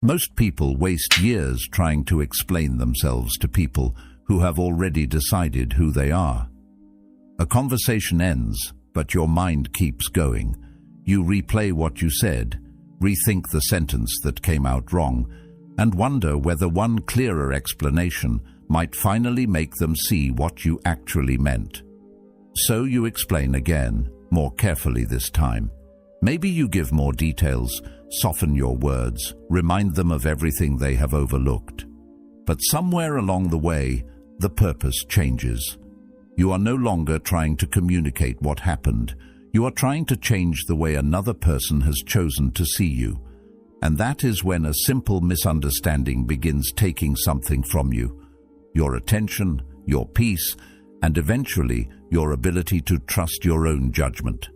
Most people waste years trying to explain themselves to people who have already decided who they are. A conversation ends, but your mind keeps going. You replay what you said, rethink the sentence that came out wrong, and wonder whether one clearer explanation might finally make them see what you actually meant. So you explain again, more carefully this time. Maybe you give more details, soften your words, remind them of everything they have overlooked. But somewhere along the way, the purpose changes. You are no longer trying to communicate what happened. You are trying to change the way another person has chosen to see you. And that is when a simple misunderstanding begins taking something from you. Your attention, your peace, and eventually your ability to trust your own judgment.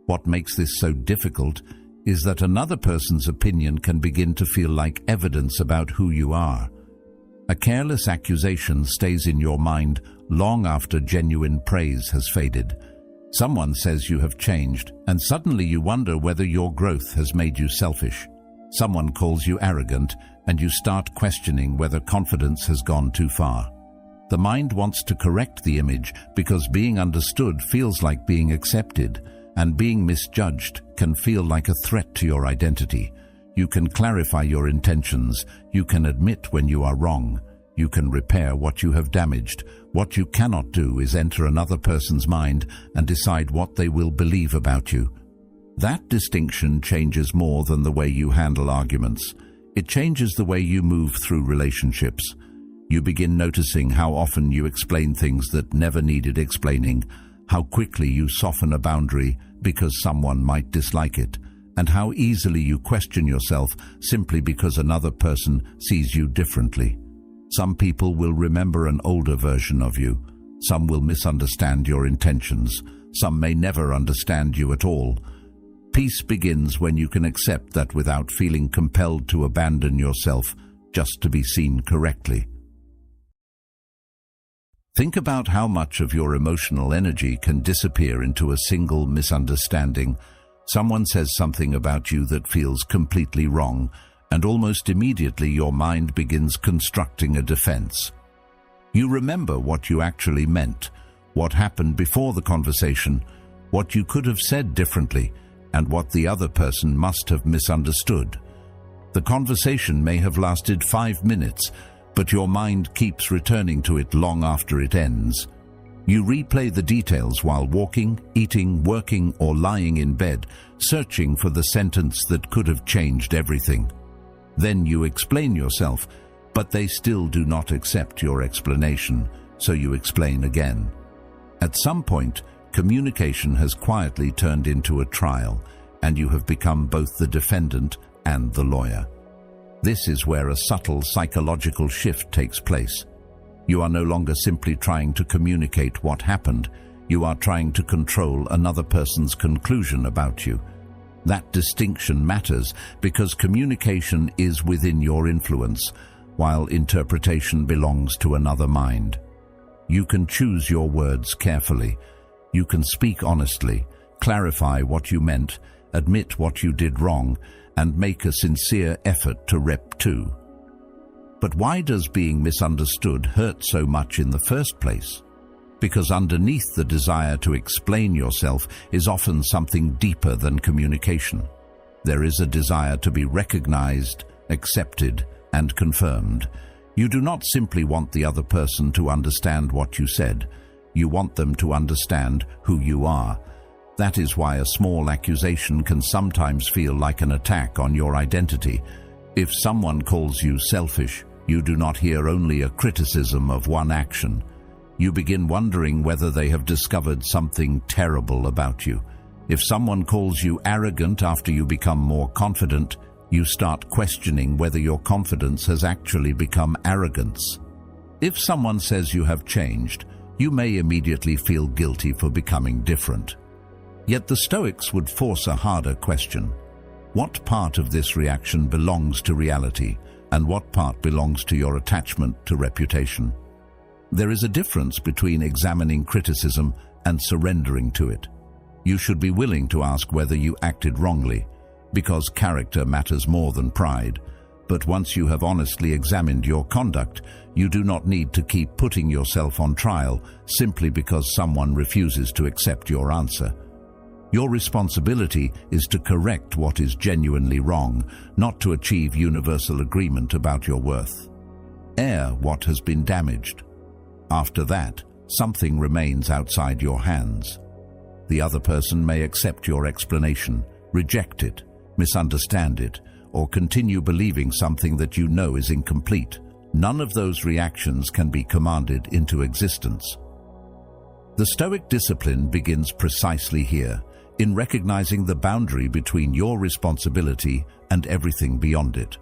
What makes this so difficult is that another person's opinion can begin to feel like evidence about who you are. A careless accusation stays in your mind long after genuine praise has faded. Someone says you have changed, and suddenly you wonder whether your growth has made you selfish. Someone calls you arrogant, and you start questioning whether confidence has gone too far. The mind wants to correct the image because being understood feels like being accepted, and being misjudged can feel like a threat to your identity. You can clarify your intentions, you can admit when you are wrong, you can repair what you have damaged. What you cannot do is enter another person's mind and decide what they will believe about you. That distinction changes more than the way you handle arguments. It changes the way you move through relationships. You begin noticing how often you explain things that never needed explaining, how quickly you soften a boundary because someone might dislike it, and how easily you question yourself simply because another person sees you differently. Some people will remember an older version of you. Some will misunderstand your intentions. Some may never understand you at all. Peace begins when you can accept that without feeling compelled to abandon yourself just to be seen correctly. Think about how much of your emotional energy can disappear into a single misunderstanding. Someone says something about you that feels completely wrong, and almost immediately your mind begins constructing a defense. You remember what you actually meant, what happened before the conversation, what you could have said differently, and what the other person must have misunderstood. The conversation may have lasted 5 minutes, but your mind keeps returning to it long after it ends. You replay the details while walking, eating, working, or lying in bed, searching for the sentence that could have changed everything. Then you explain yourself, but they still do not accept your explanation, so you explain again. At some point, communication has quietly turned into a trial, and you have become both the defendant and the lawyer. This is where a subtle psychological shift takes place. You are no longer simply trying to communicate what happened. You are trying to control another person's conclusion about you. That distinction matters because communication is within your influence, while interpretation belongs to another mind. You can choose your words carefully. You can speak honestly, clarify what you meant, admit what you did wrong, and make a sincere effort to rep too. But why does being misunderstood hurt so much in the first place? Because underneath the desire to explain yourself is often something deeper than communication. There is a desire to be recognized, accepted, and confirmed. You do not simply want the other person to understand what you said. You want them to understand who you are. That is why a small accusation can sometimes feel like an attack on your identity. If someone calls you selfish, you do not hear only a criticism of one action. You begin wondering whether they have discovered something terrible about you. If someone calls you arrogant after you become more confident, you start questioning whether your confidence has actually become arrogance. If someone says you have changed, you may immediately feel guilty for becoming different. Yet the Stoics would force a harder question. What part of this reaction belongs to reality, and what part belongs to your attachment to reputation? There is a difference between examining criticism and surrendering to it. You should be willing to ask whether you acted wrongly, because character matters more than pride. But once you have honestly examined your conduct, you do not need to keep putting yourself on trial simply because someone refuses to accept your answer. Your responsibility is to correct what is genuinely wrong, not to achieve universal agreement about your worth. Air what has been damaged. After that, something remains outside your hands. The other person may accept your explanation, reject it, misunderstand it, or continue believing something that you know is incomplete. None of those reactions can be commanded into existence. The Stoic discipline begins precisely here, in recognizing the boundary between your responsibility and everything beyond it.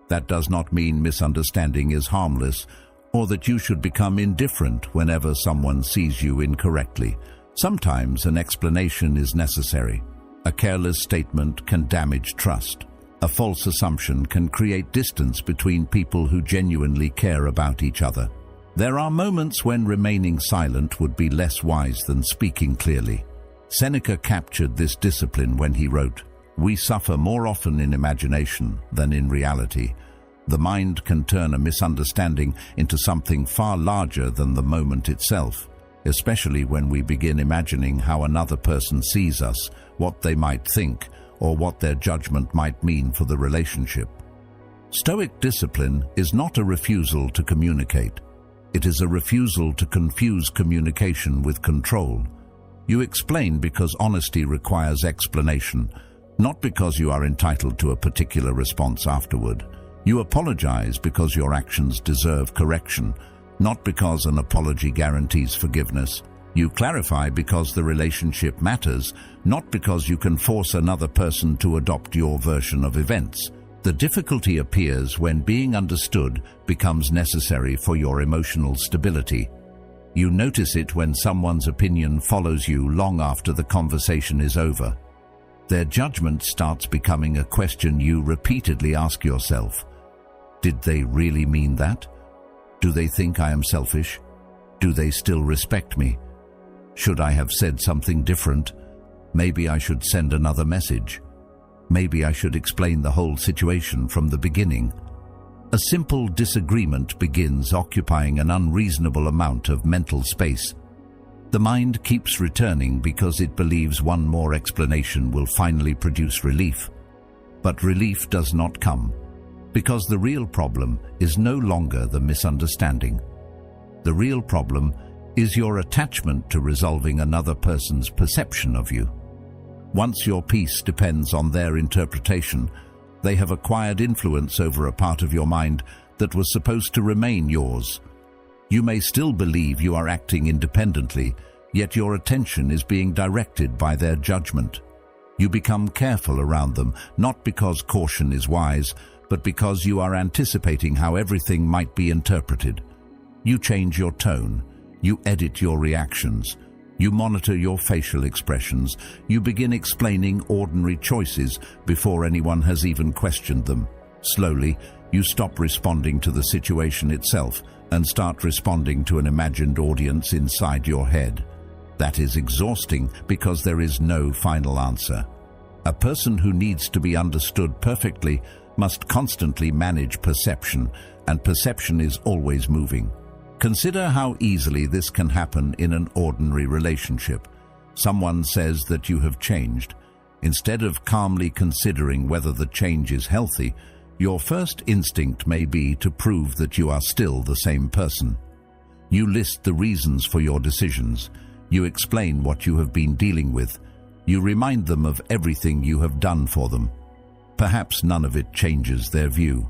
That does not mean misunderstanding is harmless, or that you should become indifferent whenever someone sees you incorrectly. Sometimes an explanation is necessary. A careless statement can damage trust. A false assumption can create distance between people who genuinely care about each other. There are moments when remaining silent would be less wise than speaking clearly. Seneca captured this discipline when he wrote, "We suffer more often in imagination than in reality." The mind can turn a misunderstanding into something far larger than the moment itself, especially when we begin imagining how another person sees us, what they might think, or what their judgment might mean for the relationship. Stoic discipline is not a refusal to communicate. It is a refusal to confuse communication with control. You explain because honesty requires explanation, not because you are entitled to a particular response afterward. You apologize because your actions deserve correction, not because an apology guarantees forgiveness. You clarify because the relationship matters, not because you can force another person to adopt your version of events. The difficulty appears when being understood becomes necessary for your emotional stability. You notice it when someone's opinion follows you long after the conversation is over. Their judgment starts becoming a question you repeatedly ask yourself. Did they really mean that? Do they think I am selfish? Do they still respect me? Should I have said something different? Maybe I should send another message. Maybe I should explain the whole situation from the beginning. A simple disagreement begins occupying an unreasonable amount of mental space. The mind keeps returning because it believes one more explanation will finally produce relief. But relief does not come, because the real problem is no longer the misunderstanding. The real problem is your attachment to resolving another person's perception of you. Once your peace depends on their interpretation, they have acquired influence over a part of your mind that was supposed to remain yours. You may still believe you are acting independently, yet your attention is being directed by their judgment. You become careful around them, not because caution is wise, but because you are anticipating how everything might be interpreted. You change your tone. You edit your reactions. You monitor your facial expressions. You begin explaining ordinary choices before anyone has even questioned them. Slowly, you stop responding to the situation itself and start responding to an imagined audience inside your head. That is exhausting because there is no final answer. A person who needs to be understood perfectly must constantly manage perception, and perception is always moving. Consider how easily this can happen in an ordinary relationship. Someone says that you have changed. Instead of calmly considering whether the change is healthy, your first instinct may be to prove that you are still the same person. You list the reasons for your decisions. You explain what you have been dealing with. You remind them of everything you have done for them. Perhaps none of it changes their view.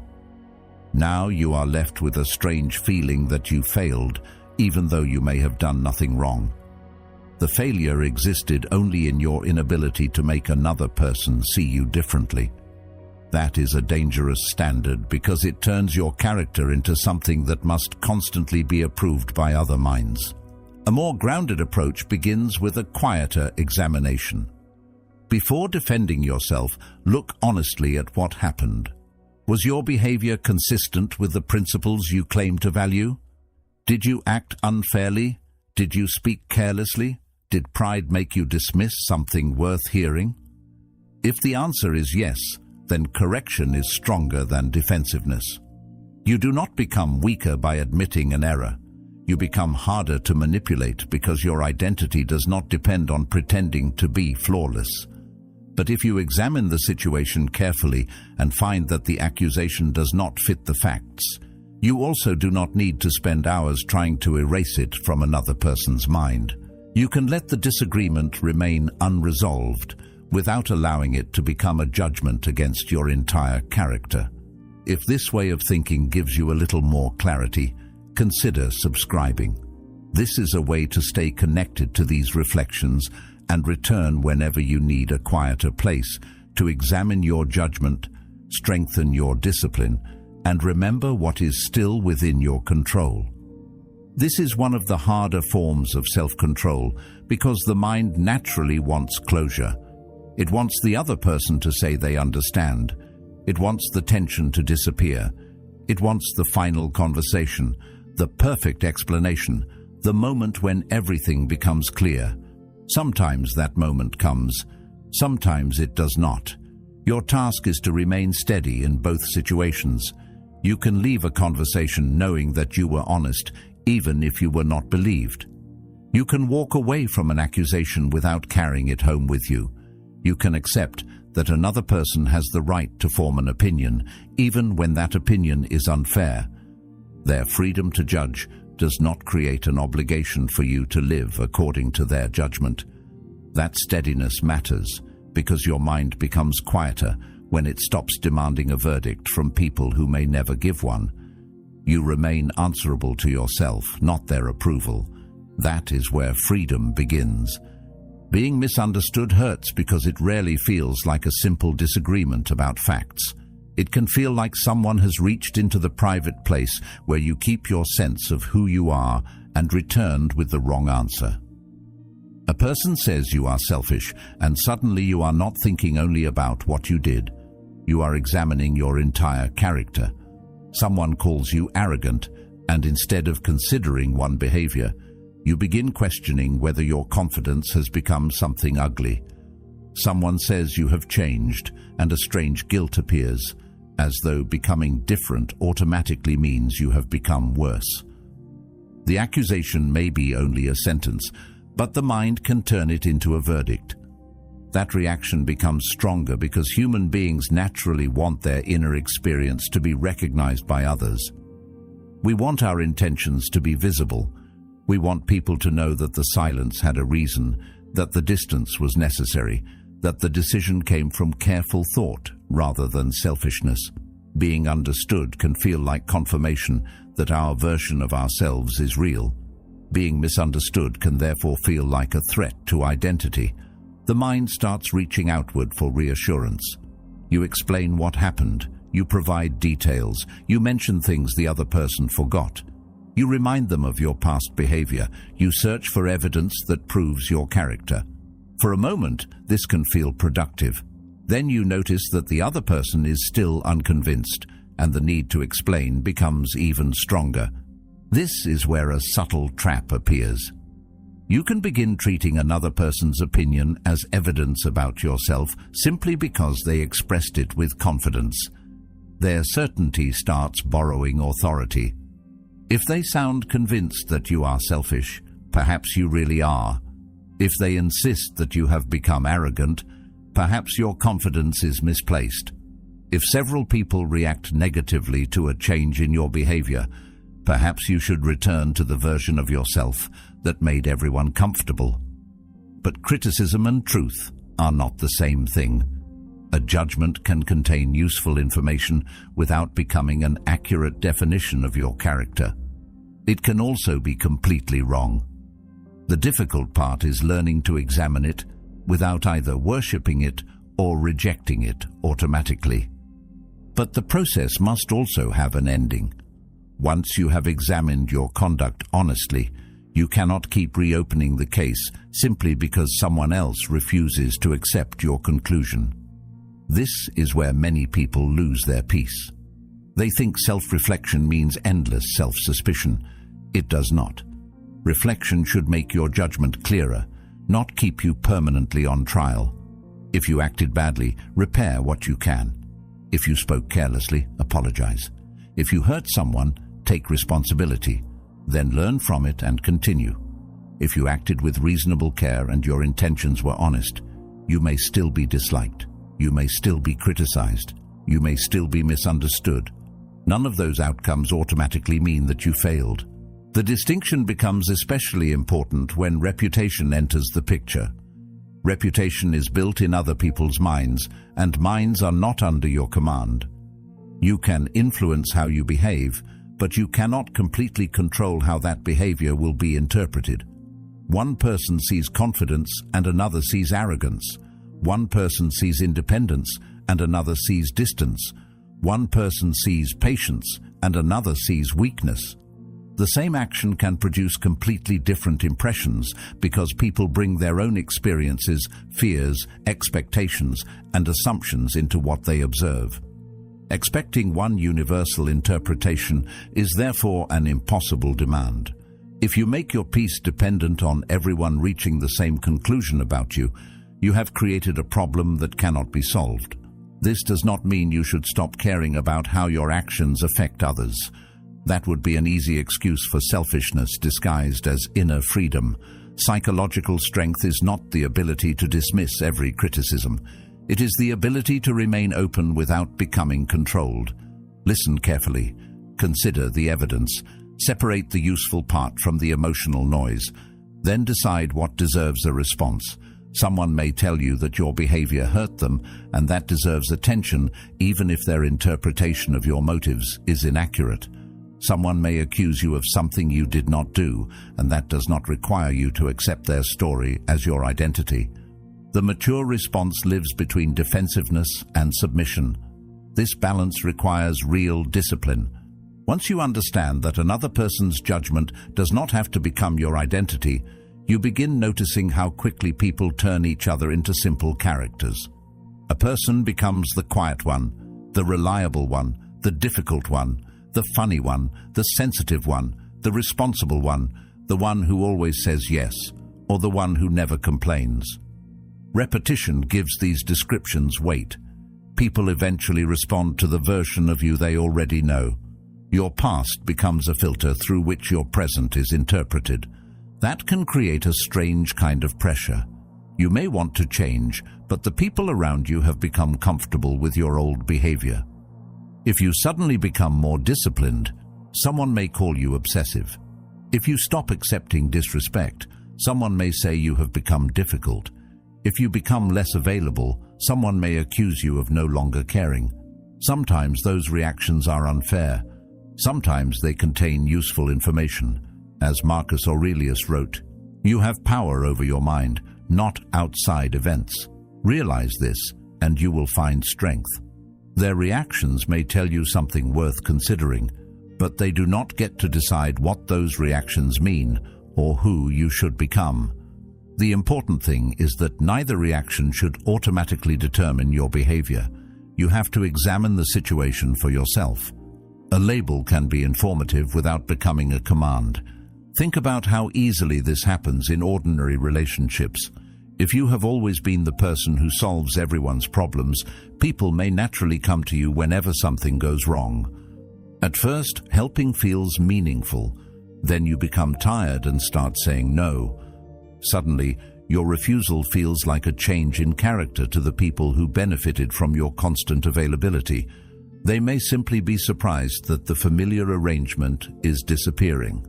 Now you are left with a strange feeling that you failed, even though you may have done nothing wrong. The failure existed only in your inability to make another person see you differently. That is a dangerous standard because it turns your character into something that must constantly be approved by other minds. A more grounded approach begins with a quieter examination. Before defending yourself, look honestly at what happened. Was your behavior consistent with the principles you claim to value? Did you act unfairly? Did you speak carelessly? Did pride make you dismiss something worth hearing? If the answer is yes, then correction is stronger than defensiveness. You do not become weaker by admitting an error. You become harder to manipulate because your identity does not depend on pretending to be flawless. But if you examine the situation carefully and find that the accusation does not fit the facts, you also do not need to spend hours trying to erase it from another person's mind. You can let the disagreement remain unresolved without allowing it to become a judgment against your entire character. If this way of thinking gives you a little more clarity, consider subscribing. This is a way to stay connected to these reflections and return whenever you need a quieter place to examine your judgment, strengthen your discipline, and remember what is still within your control. This is one of the harder forms of self-control because the mind naturally wants closure. It wants the other person to say they understand. It wants the tension to disappear. It wants the final conversation, the perfect explanation, the moment when everything becomes clear. Sometimes that moment comes, sometimes it does not. Your task is to remain steady in both situations. You can leave a conversation knowing that you were honest, even if you were not believed. You can walk away from an accusation without carrying it home with you. You can accept that another person has the right to form an opinion, even when that opinion is unfair. Their freedom to judge does not create an obligation for you to live according to their judgment. That steadiness matters because your mind becomes quieter when it stops demanding a verdict from people who may never give one. You remain answerable to yourself, not their approval. That is where freedom begins. Being misunderstood hurts because it rarely feels like a simple disagreement about facts. It can feel like someone has reached into the private place where you keep your sense of who you are and returned with the wrong answer. A person says you are selfish, and suddenly you are not thinking only about what you did. You are examining your entire character. Someone calls you arrogant, and instead of considering one behavior, you begin questioning whether your confidence has become something ugly. Someone says you have changed, and a strange guilt appears, as though becoming different automatically means you have become worse. The accusation may be only a sentence, but the mind can turn it into a verdict. That reaction becomes stronger because human beings naturally want their inner experience to be recognized by others. We want our intentions to be visible. We want people to know that the silence had a reason, that the distance was necessary, that the decision came from careful thought rather than selfishness. Being understood can feel like confirmation that our version of ourselves is real. Being misunderstood can therefore feel like a threat to identity. The mind starts reaching outward for reassurance. You explain what happened. You provide details. You mention things the other person forgot. You remind them of your past behavior. You search for evidence that proves your character. For a moment, this can feel productive. Then you notice that the other person is still unconvinced, and the need to explain becomes even stronger. This is where a subtle trap appears. You can begin treating another person's opinion as evidence about yourself simply because they expressed it with confidence. Their certainty starts borrowing authority. If they sound convinced that you are selfish, perhaps you really are. If they insist that you have become arrogant, perhaps your confidence is misplaced. If several people react negatively to a change in your behavior, perhaps you should return to the version of yourself that made everyone comfortable. But criticism and truth are not the same thing. A judgment can contain useful information without becoming an accurate definition of your character. It can also be completely wrong. The difficult part is learning to examine it without either worshipping it or rejecting it automatically. But the process must also have an ending. Once you have examined your conduct honestly, you cannot keep reopening the case simply because someone else refuses to accept your conclusion. This is where many people lose their peace. They think self-reflection means endless self-suspicion. It does not. Reflection should make your judgment clearer, not keep you permanently on trial. If you acted badly, repair what you can. If you spoke carelessly, apologize. If you hurt someone, take responsibility. Then learn from it and continue. If you acted with reasonable care and your intentions were honest, you may still be disliked. You may still be criticized. You may still be misunderstood. None of those outcomes automatically mean that you failed. The distinction becomes especially important when reputation enters the picture. Reputation is built in other people's minds, and minds are not under your command. You can influence how you behave, but you cannot completely control how that behavior will be interpreted. One person sees confidence and another sees arrogance. One person sees independence and another sees distance. One person sees patience and another sees weakness. The same action can produce completely different impressions because people bring their own experiences, fears, expectations, and assumptions into what they observe. Expecting one universal interpretation is therefore an impossible demand. If you make your peace dependent on everyone reaching the same conclusion about you, you have created a problem that cannot be solved. This does not mean you should stop caring about how your actions affect others. That would be an easy excuse for selfishness disguised as inner freedom. Psychological strength is not the ability to dismiss every criticism. It is the ability to remain open without becoming controlled. Listen carefully. Consider the evidence. Separate the useful part from the emotional noise. Then decide what deserves a response. Someone may tell you that your behavior hurt them, and that deserves attention, even if their interpretation of your motives is inaccurate. Someone may accuse you of something you did not do, and that does not require you to accept their story as your identity. The mature response lives between defensiveness and submission. This balance requires real discipline. Once you understand that another person's judgment does not have to become your identity, you begin noticing how quickly people turn each other into simple characters. A person becomes the quiet one, the reliable one, the difficult one, the funny one, the sensitive one, the responsible one, the one who always says yes, or the one who never complains. Repetition gives these descriptions weight. People eventually respond to the version of you they already know. Your past becomes a filter through which your present is interpreted. That can create a strange kind of pressure. You may want to change, but the people around you have become comfortable with your old behavior. If you suddenly become more disciplined, someone may call you obsessive. If you stop accepting disrespect, someone may say you have become difficult. If you become less available, someone may accuse you of no longer caring. Sometimes those reactions are unfair. Sometimes they contain useful information. As Marcus Aurelius wrote, "You have power over your mind, not outside events. Realize this, and you will find strength." Their reactions may tell you something worth considering, but they do not get to decide what those reactions mean or who you should become. The important thing is that neither reaction should automatically determine your behavior. You have to examine the situation for yourself. A label can be informative without becoming a command. Think about how easily this happens in ordinary relationships. If you have always been the person who solves everyone's problems, people may naturally come to you whenever something goes wrong. At first, helping feels meaningful. Then you become tired and start saying no. Suddenly, your refusal feels like a change in character to the people who benefited from your constant availability. They may simply be surprised that the familiar arrangement is disappearing.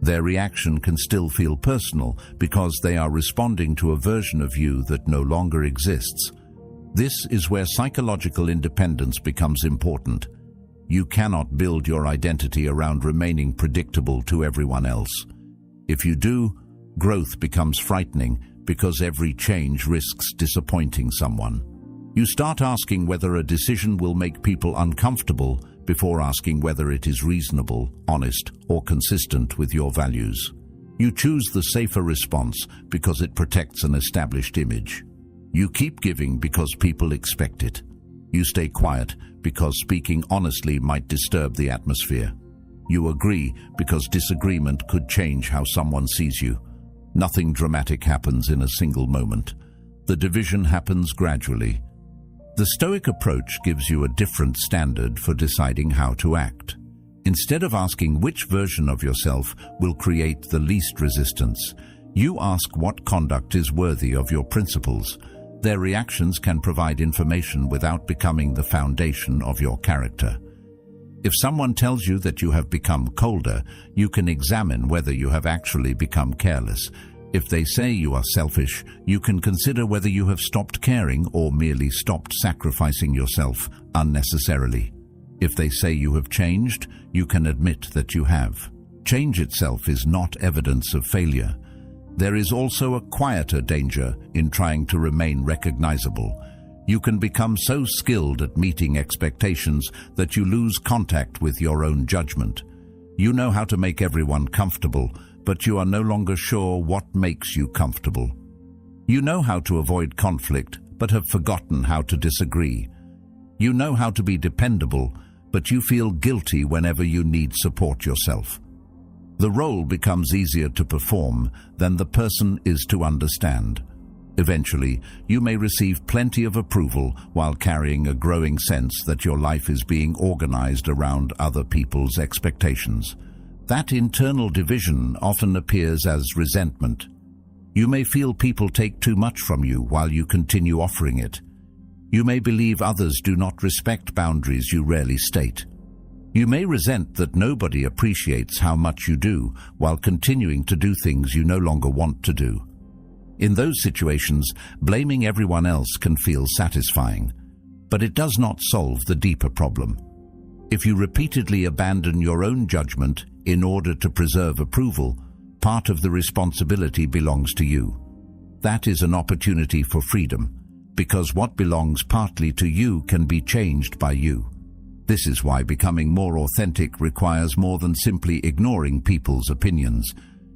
Their reaction can still feel personal because they are responding to a version of you that no longer exists. This is where psychological independence becomes important. You cannot build your identity around remaining predictable to everyone else. If you do, growth becomes frightening because every change risks disappointing someone. You start asking whether a decision will make people uncomfortable before asking whether it is reasonable, honest, or consistent with your values. You choose the safer response because it protects an established image. You keep giving because people expect it. You stay quiet because speaking honestly might disturb the atmosphere. You agree because disagreement could change how someone sees you. Nothing dramatic happens in a single moment. The division happens gradually. The Stoic approach gives you a different standard for deciding how to act. Instead of asking which version of yourself will create the least resistance, you ask what conduct is worthy of your principles. Their reactions can provide information without becoming the foundation of your character. If someone tells you that you have become colder, you can examine whether you have actually become careless. If they say you are selfish, you can consider whether you have stopped caring or merely stopped sacrificing yourself unnecessarily. If they say you have changed, you can admit that you have. Change itself is not evidence of failure. There is also a quieter danger in trying to remain recognizable. You can become so skilled at meeting expectations that you lose contact with your own judgment. You know how to make everyone comfortable, but you are no longer sure what makes you comfortable. You know how to avoid conflict, but have forgotten how to disagree. You know how to be dependable, but you feel guilty whenever you need support yourself. The role becomes easier to perform than the person is to understand. Eventually, you may receive plenty of approval while carrying a growing sense that your life is being organized around other people's expectations. That internal division often appears as resentment. You may feel people take too much from you while you continue offering it. You may believe others do not respect boundaries you rarely state. You may resent that nobody appreciates how much you do while continuing to do things you no longer want to do. In those situations, blaming everyone else can feel satisfying, but it does not solve the deeper problem. If you repeatedly abandon your own judgment in order to preserve approval, part of the responsibility belongs to you. That is an opportunity for freedom, because what belongs partly to you can be changed by you. This is why becoming more authentic requires more than simply ignoring people's opinions.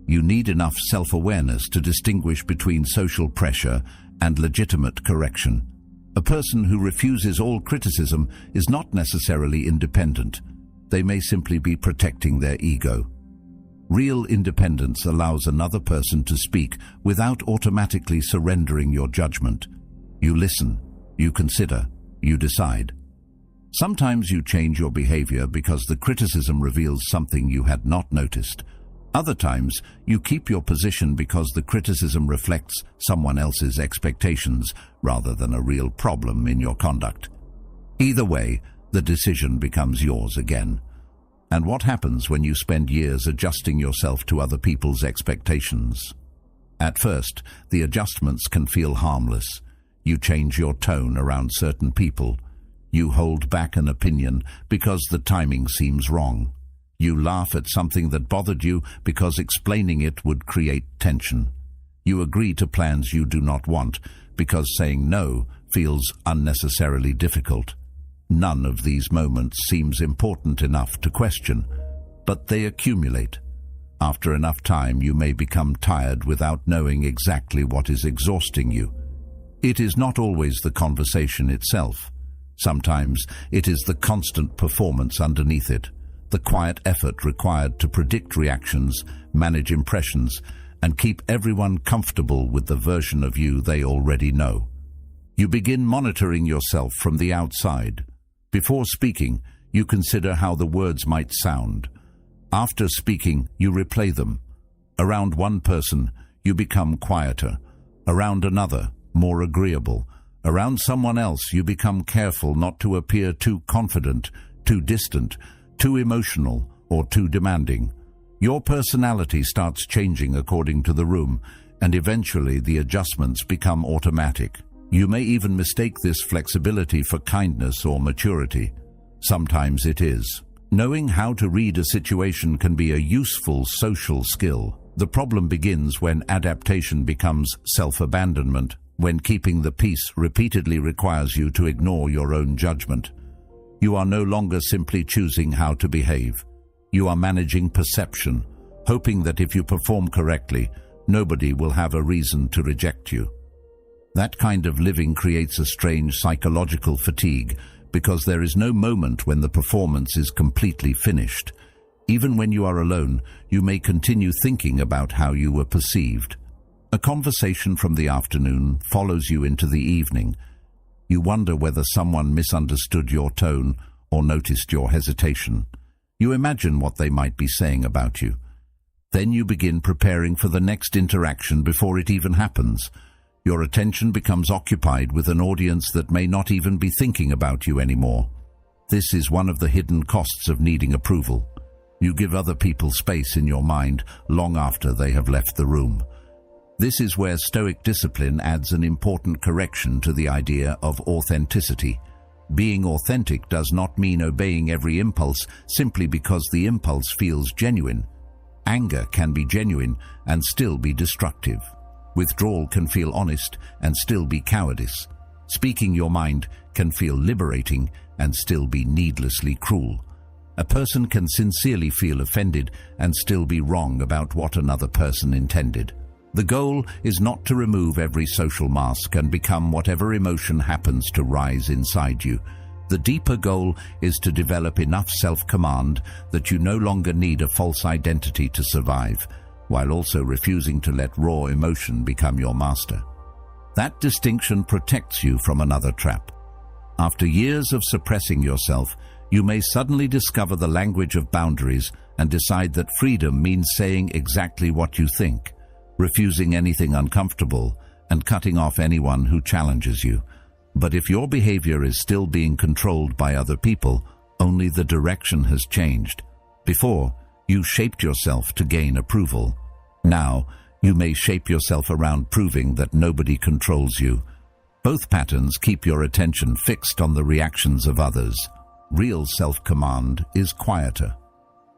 You need enough self-awareness to distinguish between social pressure and legitimate correction. A person who refuses all criticism is not necessarily independent. They may simply be protecting their ego. Real independence allows another person to speak without automatically surrendering your judgment. You listen, you consider, you decide. Sometimes you change your behavior because the criticism reveals something you had not noticed. Other times, you keep your position because the criticism reflects someone else's expectations rather than a real problem in your conduct. Either way, the decision becomes yours again. And what happens when you spend years adjusting yourself to other people's expectations? At first, the adjustments can feel harmless. You change your tone around certain people. You hold back an opinion because the timing seems wrong. You laugh at something that bothered you because explaining it would create tension. You agree to plans you do not want because saying no feels unnecessarily difficult. None of these moments seems important enough to question, but they accumulate. After enough time, you may become tired without knowing exactly what is exhausting you. It is not always the conversation itself. Sometimes it is the constant performance underneath it, the quiet effort required to predict reactions, manage impressions, and keep everyone comfortable with the version of you they already know. You begin monitoring yourself from the outside. Before speaking, you consider how the words might sound. After speaking, you replay them. Around one person, you become quieter. Around another, more agreeable. Around someone else, you become careful not to appear too confident, too distant, too emotional, or too demanding. Your personality starts changing according to the room, and eventually the adjustments become automatic. You may even mistake this flexibility for kindness or maturity. Sometimes it is. Knowing how to read a situation can be a useful social skill. The problem begins when adaptation becomes self-abandonment, when keeping the peace repeatedly requires you to ignore your own judgment. You are no longer simply choosing how to behave. You are managing perception, hoping that if you perform correctly, nobody will have a reason to reject you. That kind of living creates a strange psychological fatigue because there is no moment when the performance is completely finished. Even when you are alone, you may continue thinking about how you were perceived. A conversation from the afternoon follows you into the evening. You wonder whether someone misunderstood your tone or noticed your hesitation. You imagine what they might be saying about you. Then you begin preparing for the next interaction before it even happens. Your attention becomes occupied with an audience that may not even be thinking about you anymore. This is one of the hidden costs of needing approval. You give other people space in your mind long after they have left the room. This is where Stoic discipline adds an important correction to the idea of authenticity. Being authentic does not mean obeying every impulse simply because the impulse feels genuine. Anger can be genuine and still be destructive. Withdrawal can feel honest and still be cowardice. Speaking your mind can feel liberating and still be needlessly cruel. A person can sincerely feel offended and still be wrong about what another person intended. The goal is not to remove every social mask and become whatever emotion happens to rise inside you. The deeper goal is to develop enough self-command that you no longer need a false identity to survive, while also refusing to let raw emotion become your master. That distinction protects you from another trap. After years of suppressing yourself, you may suddenly discover the language of boundaries and decide that freedom means saying exactly what you think, refusing anything uncomfortable, and cutting off anyone who challenges you. But if your behavior is still being controlled by other people, only the direction has changed. Before, you shaped yourself to gain approval. Now, you may shape yourself around proving that nobody controls you. Both patterns keep your attention fixed on the reactions of others. Real self-command is quieter.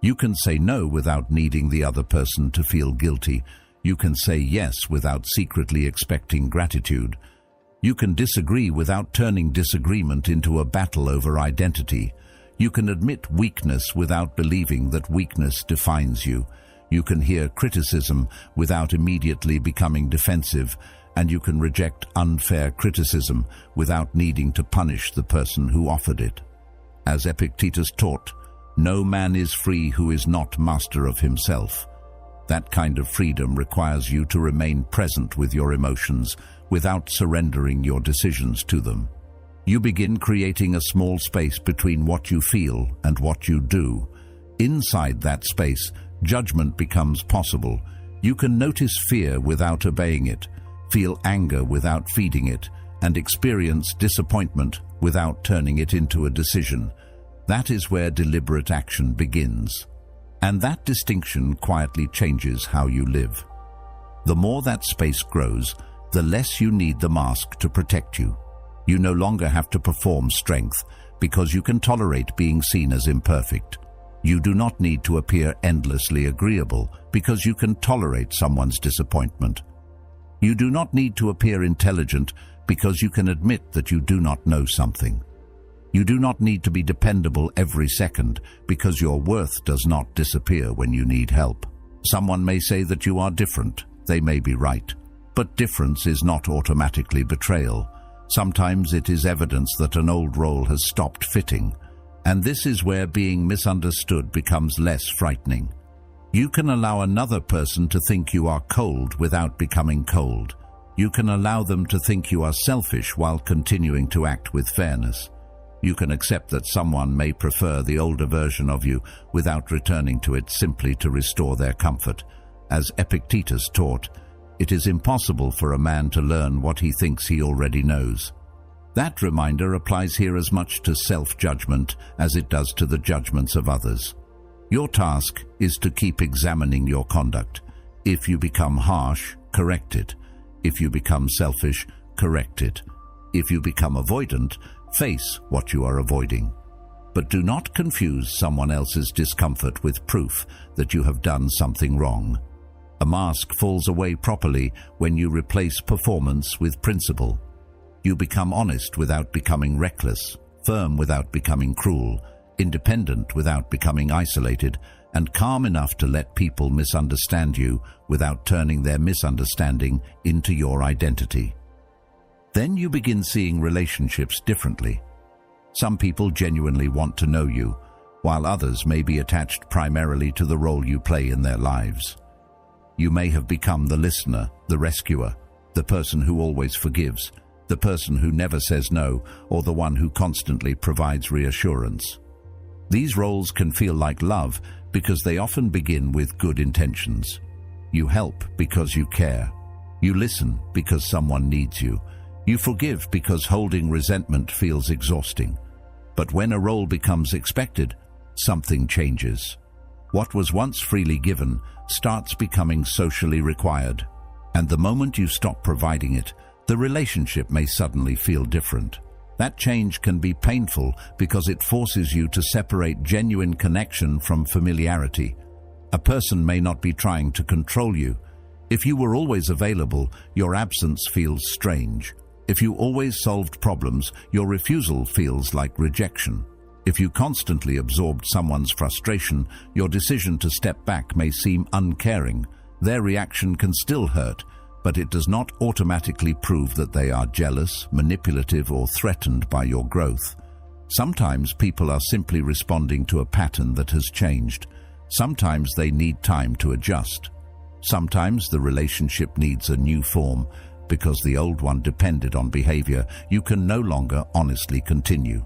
You can say no without needing the other person to feel guilty. You can say yes without secretly expecting gratitude. You can disagree without turning disagreement into a battle over identity. You can admit weakness without believing that weakness defines you. You can hear criticism without immediately becoming defensive, and you can reject unfair criticism without needing to punish the person who offered it. As Epictetus taught, no man is free who is not master of himself. That kind of freedom requires you to remain present with your emotions without surrendering your decisions to them. You begin creating a small space between what you feel and what you do. Inside that space, judgment becomes possible. You can notice fear without obeying it, feel anger without feeding it, and experience disappointment without turning it into a decision. That is where deliberate action begins. And that distinction quietly changes how you live. The more that space grows, the less you need the mask to protect you. You no longer have to perform strength because you can tolerate being seen as imperfect. You do not need to appear endlessly agreeable because you can tolerate someone's disappointment. You do not need to appear intelligent because you can admit that you do not know something. You do not need to be dependable every second because your worth does not disappear when you need help. Someone may say that you are different. They may be right. But difference is not automatically betrayal. Sometimes it is evidence that an old role has stopped fitting. And this is where being misunderstood becomes less frightening. You can allow another person to think you are cold without becoming cold. You can allow them to think you are selfish while continuing to act with fairness. You can accept that someone may prefer the older version of you without returning to it simply to restore their comfort. As Epictetus taught, it is impossible for a man to learn what he thinks he already knows. That reminder applies here as much to self-judgment as it does to the judgments of others. Your task is to keep examining your conduct. If you become harsh, correct it. If you become selfish, correct it. If you become avoidant, face what you are avoiding. But do not confuse someone else's discomfort with proof that you have done something wrong. A mask falls away properly when you replace performance with principle. You become honest without becoming reckless, firm without becoming cruel, independent without becoming isolated, and calm enough to let people misunderstand you without turning their misunderstanding into your identity. Then you begin seeing relationships differently. Some people genuinely want to know you, while others may be attached primarily to the role you play in their lives. You may have become the listener, the rescuer, the person who always forgives, the person who never says no, or the one who constantly provides reassurance. These roles can feel like love because they often begin with good intentions. You help because you care. You listen because someone needs you. You forgive because holding resentment feels exhausting. But when a role becomes expected, something changes. What was once freely given starts becoming socially required. And the moment you stop providing it, the relationship may suddenly feel different. That change can be painful because it forces you to separate genuine connection from familiarity. A person may not be trying to control you. If you were always available, your absence feels strange. If you always solved problems, your refusal feels like rejection. If you constantly absorbed someone's frustration, your decision to step back may seem uncaring. Their reaction can still hurt, but it does not automatically prove that they are jealous, manipulative, or threatened by your growth. Sometimes people are simply responding to a pattern that has changed. Sometimes they need time to adjust. Sometimes the relationship needs a new form. Because the old one depended on behavior you can no longer honestly continue.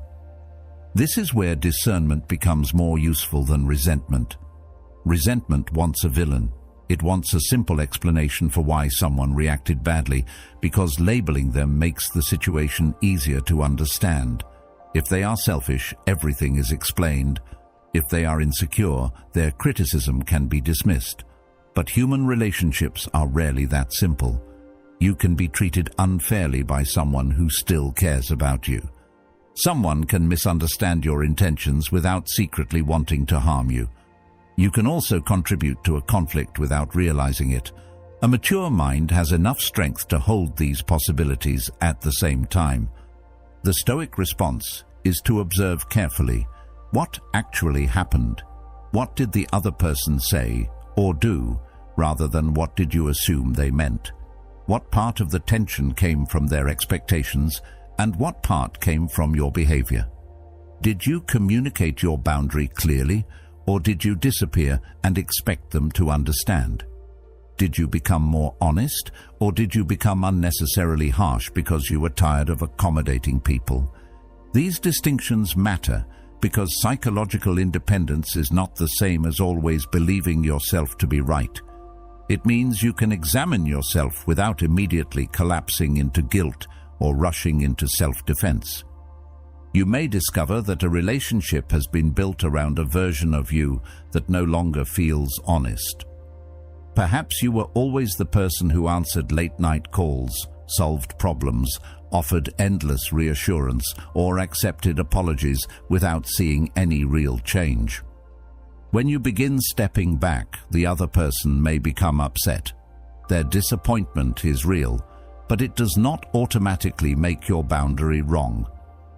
This is where discernment becomes more useful than resentment. Resentment wants a villain. It wants a simple explanation for why someone reacted badly, because labeling them makes the situation easier to understand. If they are selfish, everything is explained. If they are insecure, their criticism can be dismissed. But human relationships are rarely that simple. You can be treated unfairly by someone who still cares about you. Someone can misunderstand your intentions without secretly wanting to harm you. You can also contribute to a conflict without realizing it. A mature mind has enough strength to hold these possibilities at the same time. The Stoic response is to observe carefully what actually happened. What did the other person say or do, rather than what did you assume they meant? What part of the tension came from their expectations, and what part came from your behavior? Did you communicate your boundary clearly, or did you disappear and expect them to understand? Did you become more honest, or did you become unnecessarily harsh because you were tired of accommodating people? These distinctions matter because psychological independence is not the same as always believing yourself to be right. It means you can examine yourself without immediately collapsing into guilt or rushing into self-defense. You may discover that a relationship has been built around a version of you that no longer feels honest. Perhaps you were always the person who answered late-night calls, solved problems, offered endless reassurance, or accepted apologies without seeing any real change. When you begin stepping back, the other person may become upset. Their disappointment is real, but it does not automatically make your boundary wrong.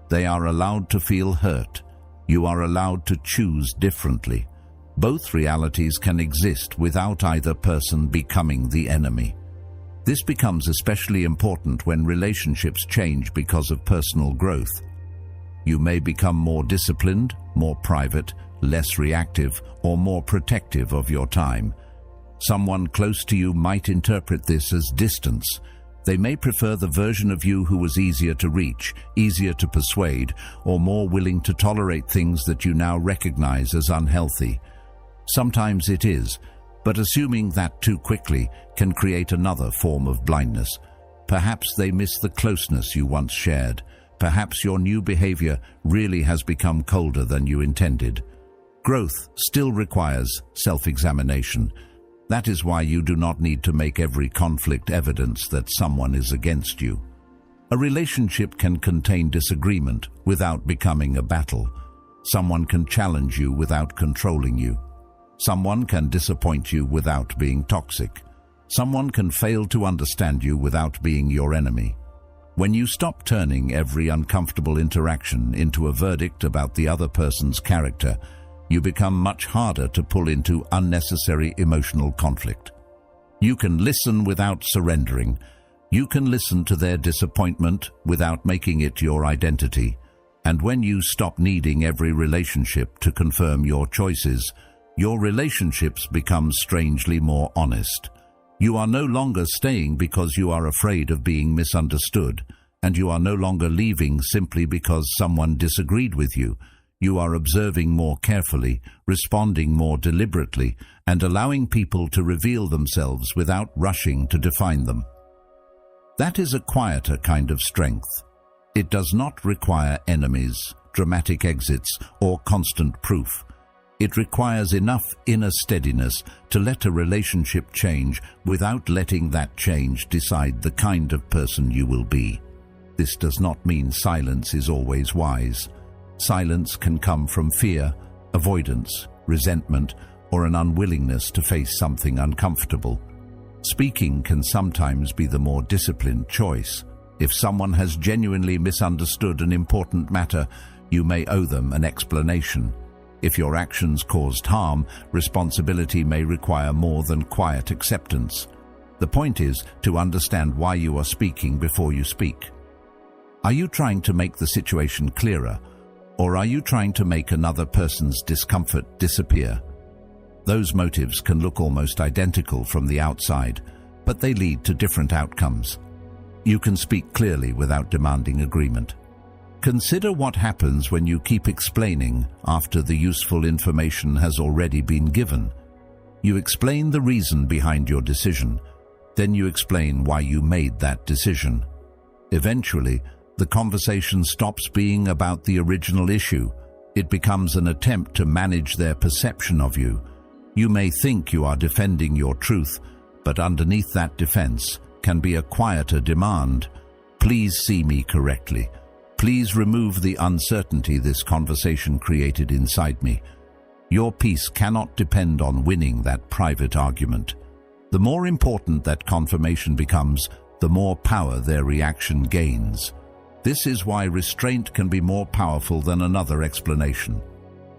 They are allowed to feel hurt. You are allowed to choose differently. Both realities can exist without either person becoming the enemy. This becomes especially important when relationships change because of personal growth. You may become more disciplined, more private, less reactive, or more protective of your time. Someone close to you might interpret this as distance. They may prefer the version of you who was easier to reach, easier to persuade, or more willing to tolerate things that you now recognize as unhealthy. Sometimes it is, but assuming that too quickly can create another form of blindness. Perhaps they miss the closeness you once shared. Perhaps your new behavior really has become colder than you intended. Growth still requires self-examination. That is why you do not need to make every conflict evidence that someone is against you. A relationship can contain disagreement without becoming a battle. Someone can challenge you without controlling you. Someone can disappoint you without being toxic. Someone can fail to understand you without being your enemy. When you stop turning every uncomfortable interaction into a verdict about the other person's character, you become much harder to pull into unnecessary emotional conflict. You can listen without surrendering. You can listen to their disappointment without making it your identity. And when you stop needing every relationship to confirm your choices, your relationships become strangely more honest. You are no longer staying because you are afraid of being misunderstood, and you are no longer leaving simply because someone disagreed with you. You are observing more carefully, responding more deliberately, and allowing people to reveal themselves without rushing to define them. That is a quieter kind of strength. It does not require enemies, dramatic exits, or constant proof. It requires enough inner steadiness to let a relationship change without letting that change decide the kind of person you will be. This does not mean silence is always wise. Silence can come from fear, avoidance, resentment, or an unwillingness to face something uncomfortable. Speaking can sometimes be the more disciplined choice. If someone has genuinely misunderstood an important matter, you may owe them an explanation. If your actions caused harm, responsibility may require more than quiet acceptance. The point is to understand why you are speaking before you speak. Are you trying to make the situation clearer, or are you trying to make another person's discomfort disappear? Those motives can look almost identical from the outside, but they lead to different outcomes. You can speak clearly without demanding agreement. Consider what happens when you keep explaining after the useful information has already been given. You explain the reason behind your decision, then you explain why you made that decision. Eventually, the conversation stops being about the original issue. It becomes an attempt to manage their perception of you. You may think you are defending your truth, but underneath that defense can be a quieter demand. Please see me correctly. Please remove the uncertainty this conversation created inside me. Your peace cannot depend on winning that private argument. The more important that confirmation becomes, the more power their reaction gains. This is why restraint can be more powerful than another explanation.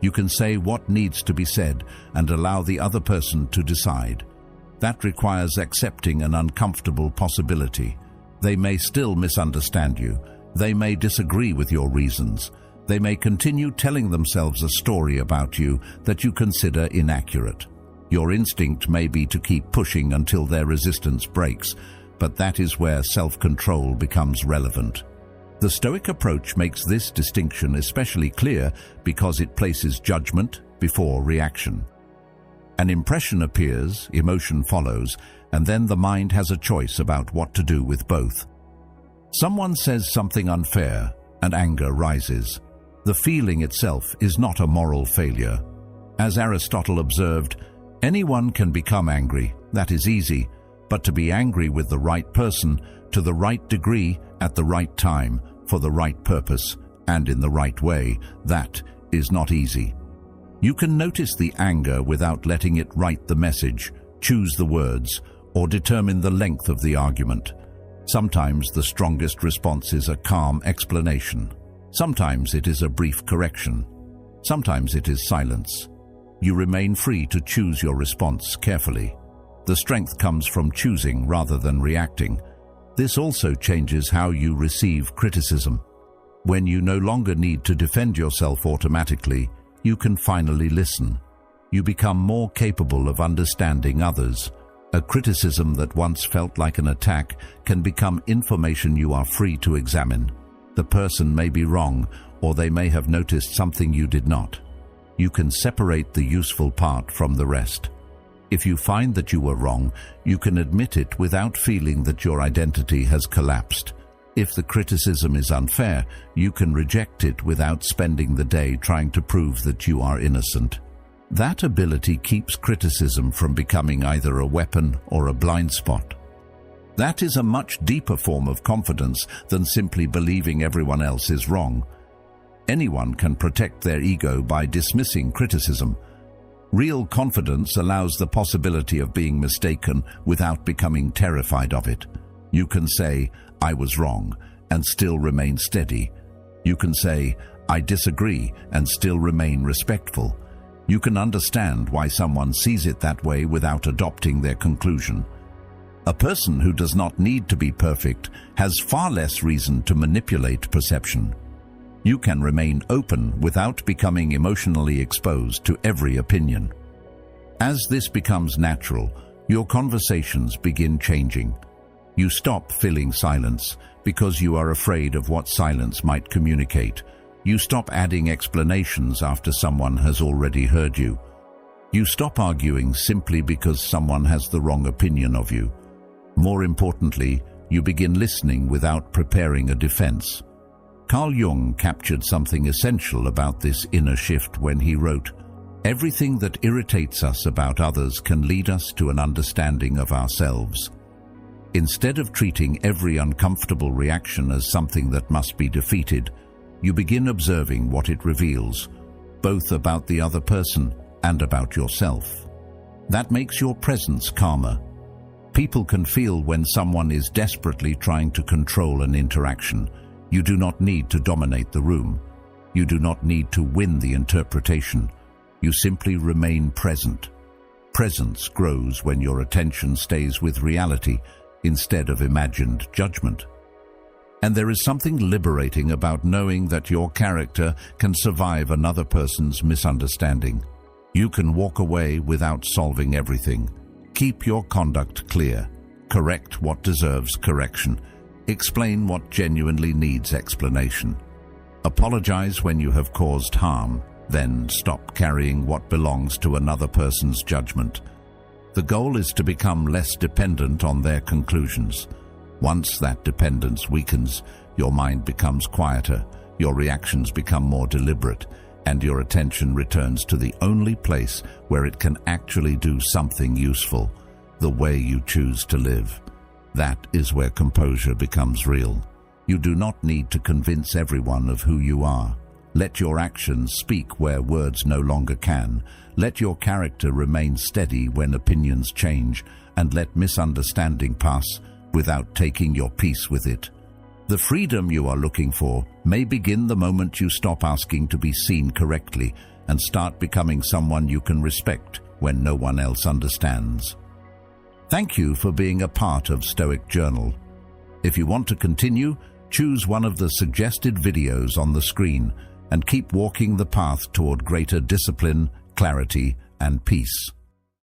You can say what needs to be said and allow the other person to decide. That requires accepting an uncomfortable possibility. They may still misunderstand you. They may disagree with your reasons. They may continue telling themselves a story about you that you consider inaccurate. Your instinct may be to keep pushing until their resistance breaks, but that is where self-control becomes relevant. The Stoic approach makes this distinction especially clear because it places judgment before reaction. An impression appears, emotion follows, and then the mind has a choice about what to do with both. Someone says something unfair, and anger rises. The feeling itself is not a moral failure. As Aristotle observed, anyone can become angry, that is easy, but to be angry with the right person, to the right degree, at the right time, for the right purpose, and in the right way, that is not easy. You can notice the anger without letting it write the message, choose the words, or determine the length of the argument. Sometimes the strongest response is a calm explanation. Sometimes it is a brief correction. Sometimes it is silence. You remain free to choose your response carefully. The strength comes from choosing rather than reacting. This also changes how you receive criticism. When you no longer need to defend yourself automatically, you can finally listen. You become more capable of understanding others. A criticism that once felt like an attack can become information you are free to examine. The person may be wrong, or they may have noticed something you did not. You can separate the useful part from the rest. If you find that you were wrong, you can admit it without feeling that your identity has collapsed. If the criticism is unfair, you can reject it without spending the day trying to prove that you are innocent. That ability keeps criticism from becoming either a weapon or a blind spot. That is a much deeper form of confidence than simply believing everyone else is wrong. Anyone can protect their ego by dismissing criticism. Real confidence allows the possibility of being mistaken without becoming terrified of it. You can say, "I was wrong," and still remain steady. You can say, "I disagree," and still remain respectful. You can understand why someone sees it that way without adopting their conclusion. A person who does not need to be perfect has far less reason to manipulate perception. You can remain open without becoming emotionally exposed to every opinion. As this becomes natural, your conversations begin changing. You stop filling silence because you are afraid of what silence might communicate. You stop adding explanations after someone has already heard you. You stop arguing simply because someone has the wrong opinion of you. More importantly, you begin listening without preparing a defense. Carl Jung captured something essential about this inner shift when he wrote, "Everything that irritates us about others can lead us to an understanding of ourselves." Instead of treating every uncomfortable reaction as something that must be defeated, you begin observing what it reveals, both about the other person and about yourself. That makes your presence calmer. People can feel when someone is desperately trying to control an interaction. You do not need to dominate the room. You do not need to win the interpretation. You simply remain present. Presence grows when your attention stays with reality instead of imagined judgment. And there is something liberating about knowing that your character can survive another person's misunderstanding. You can walk away without solving everything. Keep your conduct clear. Correct what deserves correction. Explain what genuinely needs explanation. Apologize when you have caused harm. Then stop carrying what belongs to another person's judgment. The goal is to become less dependent on their conclusions. Once that dependence weakens, your mind becomes quieter, your reactions become more deliberate, and your attention returns to the only place where it can actually do something useful, the way you choose to live. That is where composure becomes real. You do not need to convince everyone of who you are. Let your actions speak where words no longer can. Let your character remain steady when opinions change, and let misunderstanding pass without taking your peace with it. The freedom you are looking for may begin the moment you stop asking to be seen correctly and start becoming someone you can respect when no one else understands. Thank you for being a part of Stoic Journal. If you want to continue, choose one of the suggested videos on the screen and keep walking the path toward greater discipline, clarity, and peace.